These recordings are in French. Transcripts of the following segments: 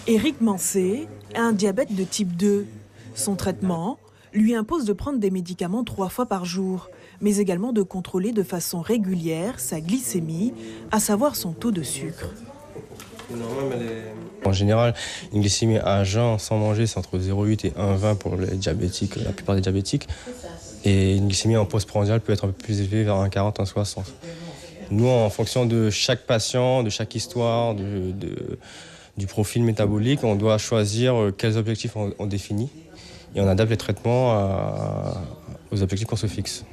Éric Mancé a un diabète de type 2. Son traitement lui impose de prendre des médicaments 3 fois par jour, mais également de contrôler de façon régulière sa glycémie, à savoir son taux de sucre. En général, une glycémie à jeun sans manger, c'est entre 0,8 et 1,20 pour les diabétiques, la plupart des diabétiques. Et une glycémie en postprandial peut être un peu plus élevée, vers 1,40, 1,60. Nous, en fonction de chaque patient, de chaque histoire, du profil métabolique, on doit choisir quels objectifs on définit. Et on adapte les traitements aux objectifs qu'on se fixe.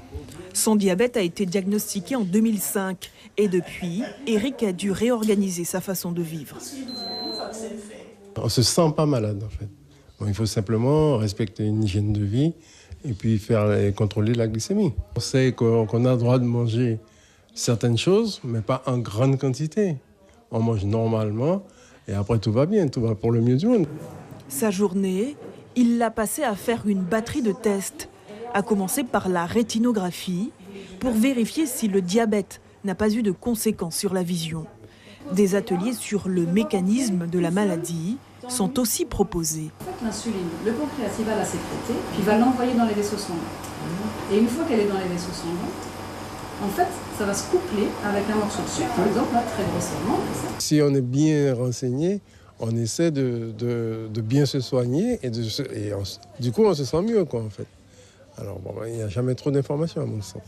Son diabète a été diagnostiqué en 2005 et depuis, Éric a dû réorganiser sa façon de vivre. On ne se sent pas malade en fait. Bon, il faut simplement respecter une hygiène de vie et puis contrôler la glycémie. On sait qu'on a le droit de manger certaines choses, mais pas en grande quantité. On mange normalement et après tout va bien, tout va pour le mieux du monde. Sa journée, il l'a passée à faire une batterie de tests, à commencer par la rétinographie, pour vérifier si le diabète n'a pas eu de conséquences sur la vision. Des ateliers sur le mécanisme de la maladie sont aussi proposés. L'insuline, le pancréas, il va la sécréter, puis il va l'envoyer dans les vaisseaux sanguins. Et une fois qu'elle est dans les vaisseaux sanguins, en fait, ça va se coupler avec un morceau de sucre, par exemple, là, très grossièrement. Si on est bien renseigné, on essaie de bien se soigner et du coup, on se sent mieux, quoi, en fait. Alors, il n'y a jamais trop d'informations, à mon sens.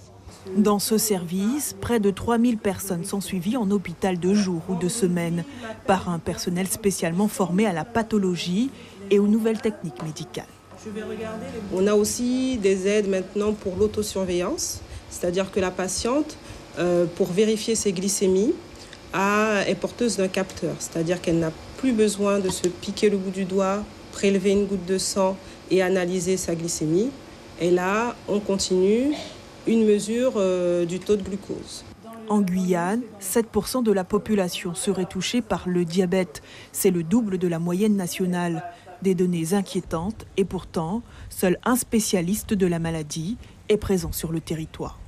Dans ce service, près de 3000 personnes sont suivies en hôpital de jour ou de semaine par un personnel spécialement formé à la pathologie et aux nouvelles techniques médicales. On a aussi des aides maintenant pour l'autosurveillance, c'est-à-dire que la patiente, pour vérifier ses glycémies, est porteuse d'un capteur, c'est-à-dire qu'elle n'a plus besoin de se piquer le bout du doigt, prélever une goutte de sang et analyser sa glycémie. Et là, on continue une mesure du taux de glucose. En Guyane, 7% de la population serait touchée par le diabète. C'est le double de la moyenne nationale. Des données inquiétantes et pourtant, seul un spécialiste de la maladie est présent sur le territoire.